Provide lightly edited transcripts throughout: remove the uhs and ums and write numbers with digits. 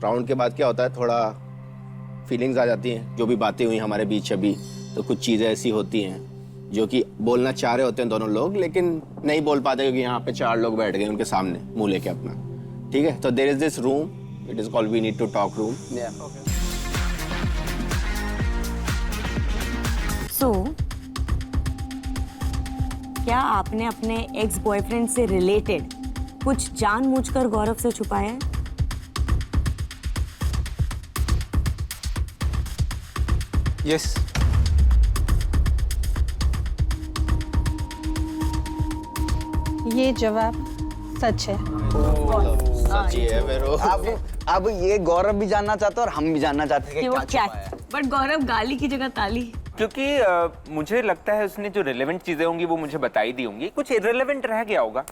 Round के बाद क्या होता है, थोड़ा फीलिंग्स आ जाती हैं, जो भी बातें हुई हमारे बीच अभी, तो कुछ चीज़ें ऐसी होती हैं जो कि बोलना चाह रहे होते हैं दोनों लोग, लेकिन नहीं बोल पाते क्योंकि यहाँ पे 4 लोग बैठ गए उनके सामने मुंह लेके अपना। ठीक है, तो there is this room, it is called we need to talk room. So क्या आपने अपने एक्स बॉयफ्रेंड से रिलेटेड कुछ जानबूझकर गौरव से छुपाया है? यस। ये जवाब सच है। सच ही है फिर वो। अब ये गौरव भी जानना चाहता है और हम भी जानना चाहते हैं कि वो क्या क्या? छुपा है। बट गौरव गाली की जगह ताली। क्योंकि मुझे लगता है उसने जो रिलेवेंट चीजें होंगी वो मुझे बताई दी होंगी, कुछ इररिलेवेंट रह गया होगा।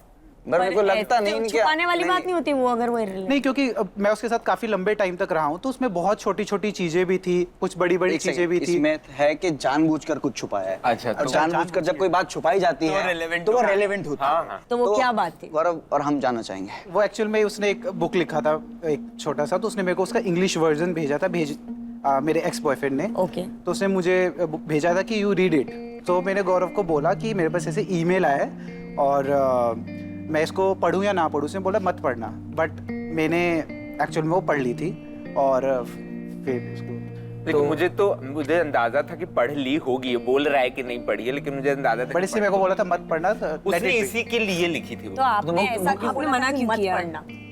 पर मेरे को लगता नहीं कि छुपाने वाली बात नहीं होती वो, अगर वो irrelevant। नहीं, क्योंकि मैं उसके साथ काफी लंबे टाइम तक रहा हूँ, तो उसमें बहुत छोटी छोटी चीजें भी थी, कुछ बड़ी बड़ी चीजें भी थी। इसमें है कि जानबूझकर कुछ छुपाया है। अच्छा, और तो जानबूझकर जब कोई बात छुपाई जाती तो है relevant तो वो होता है। रेलेवेंट होता है। हाँ। तो वो क्या बात थी? गौरव और हम जानना चाहेंगे। वो एक्चुअल में उसने एक बुक लिखा था, एक छोटा सा, तो उसने मेरे को उसका इंग्लिश वर्जन भेजा था, मेरे एक्स बॉयफ्रेंड ने। ओके। तो उसने मुझे भेजा था कि यू रीड इट। तो मैंने गौरव को बोला कि मेरे पास ऐसे ईमेल आया है और मैं इसको पढूं या ना पढूं। उसने बोला मत पढ़ना, बट मैंने एक्चुअल में वो पढ़ ली थी और फिर उसको देखो, मुझे अंदाजा था कि पढ़ ली होगी, बोल रहा है कि नहीं पढ़ी है, लेकिन मुझे अंदाजा था बड़े से मेरे को बोला था मत पढ़ना, तो उसने इसी के लिए लिखी थी वो। तो आपने ऐसा क्यों बोला मना क्यों किया?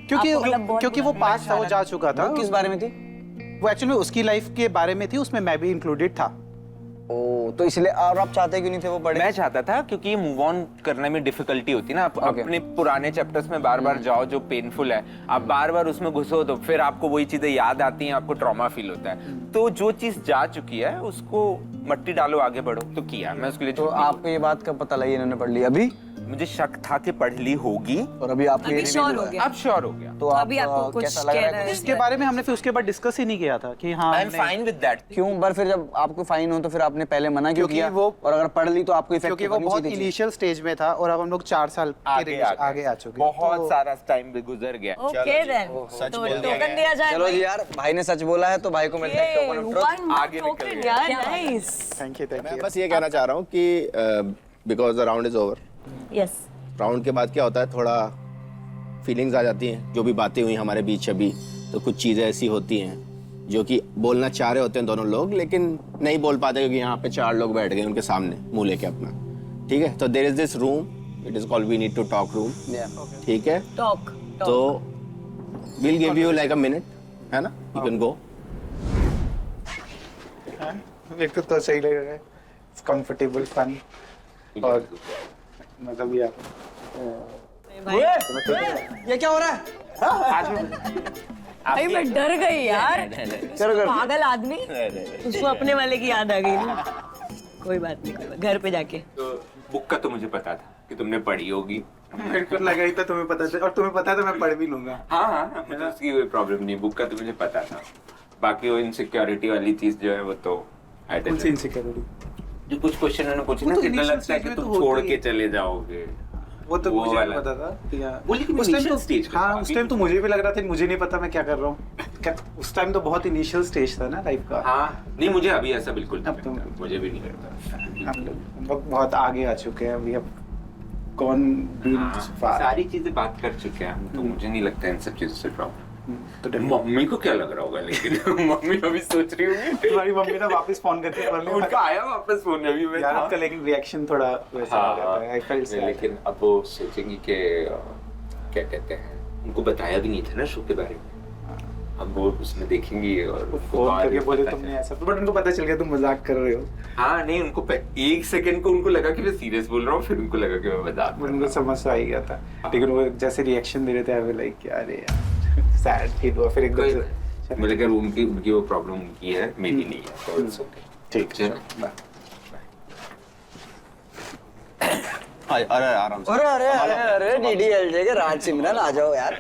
क्योंकि वो पास था, वो जा चुका था। वो किस बारे में थी? वो एक्चुअली में उसकी लाइफ के बारे में थी, उसमें मैं भी इंक्लूडेड था। ओ, तो इसलिए और आप चाहते क्यों नहीं थे वो पढ़े? मैं चाहता था क्योंकि मूव ऑन करने में डिफिकल्टी होती है ना, आप अपने पुराने चैप्टर्स में बार बार जाओ जो पेनफुल है, आप बार बार उसमें घुसो तो फिर आपको वही चीजें याद आती हैं, आपको ट्रॉमा फील होता है। तो जो चीज जा चुकी है उसको मट्टी डालो, आगे बढ़ो, तो किया मैं उसके लिए। तो आपको ये बात कब पता लगी इन्होंने पढ़ ली? अभी? मुझे शक था कि पढ़ ली होगी और अभी आपको ये श्योर हो गया? अब श्योर हो गया। तो अभी आपको कुछ कैसा लग रहा है? इसके बारे में हमने फिर उसके बाद डिस्कस ही नहीं किया था कि हाँ I am fine with that. क्यों? पर फिर जब आपको फाइन हो तो फिर आपने पहले मना क्यों किया? और अगर पढ़ ली तो आपको इफेक्ट क्योंकि वो बहुत इनिशियल स्टेज में था और अब हम लोग 4 साल के आगे आ चुके हैं। बहुत सारा टाइम भी गुजर गया। ओके देन, सच तो बोल दिया टोकन गया। दिया जाए। चलो जी यार, भाई ने सच बोला है तो भाई को मिलता है टोकन ऑफ ट्रुथ। आगे निकल टोकन गया। यार, नाइस। थैंक यू मैं बस ये कहना चाह रहा हूँ कि because the round is over. Yes. Round के बाद क्या होता है, थोड़ा फीलिंग्स आ जाती हैं, जो भी बातें हुई हमारे बीच अभी, तो कुछ चीज़ें ऐसी होती हैं जो कि बोलना चाह रहे होते हैं दोनों लोग, लेकिन नहीं बोल पाते क्योंकि यहाँ पे 4 लोग बैठ गए उनके सामने मुंह लेके अपना। ठीक है, तो there is this room, it is called we need to talk room. ठीक है, टॉक। तो will give you like a minute, है ना, यू कैन गो। मेरे को तो सही लग रहा है, कंफर्टेबल, फन और मतलब यार ये क्या हो रहा है? भाई मैं डर गई यार। चलो पागल आदमी, उसको अपने वाले की याद आ गई ना। कोई बात नहीं, कोई बात। घर पे जाके तो बुक का तो मुझे पता था कि तुमने पढ़ी होगी। मेरे को लगा ही था तुम्हें पता था, और तुम्हें पता है तो मैं पढ़ भी लूंगा। हाँ, मुझे उसकी कोई प्रॉब्लम नहीं, बुक का तो मुझे पता था। बाकी वो इनसिक्योरिटी वाली चीज जो है वो तो कौन सी इनसिक्योरिटी? जो कुछ क्वेश्चन उन्होंने पूछे ना, तो कितना initial लगता है stage कि में तुम तो छोड़ होती के है। चले जाओगे, वो तो वो मुझे वाला। पता था कि यार वो लेकिन उस टाइम initial तो stage पे हाँ, था, उस टाइम तो मुझे भी लग रहा था मुझे नहीं पता मैं क्या कर रहा हूँ। उस टाइम तो बहुत इनिशियल स्टेज था ना लाइफ का। हाँ, नहीं मुझे अभी ऐसा बिल्कुल नहीं अब तो- लगता, मुझे भी नहीं लगता। हम लोग बहुत आगे आ चुके हैं, वी हैव गॉन हाँ, सारी चीजें बात कर चुके हैं हम, तो मुझे नहीं लगता इन सब चीजों से प्रॉब्लम। तो मम्मी को क्या लग रहा होगा, लेकिन मम्मी अभी सोच रही होगी। तुम्हारी मम्मी ना वापस फोन करती है, उनका आया वापस फोन अभी मैं यार था। आपका लेकिन रिएक्शन थोड़ा वैसा हो जाता है। I felt sad. लेकिन अब वो सोचेंगी कि क्या कहते हैं, उनको बताया भी नहीं था ना शो के बारे में। अब वो उसमें देखेंगी और फोन करके बोले तुमने ऐसा, बट उनको पता चल गया तुम मजाक कर रहे हो। हाँ, नहीं उनको 1 सेकंड को उनको लगा कि मैं सीरियस बोल रहा हूँ, फिर उनको लगा कि मैं मजाक कर रहा उनको हूँ। समझ से आ ही गया था, लेकिन वो जैसे रिएक्शन दे रहे थे आई लाइक अरे यार सैड फील हुआ फिर एकदम से। मुझे लगा उनकी वो प्रॉब्लम उनकी है, मेरी नहीं है, तो it's okay। ठीक है, चलो। बाय। अरे आराम से। अरे अरे अरे अरे डीडीएलजे के राज सिमरन आ जाओ यार।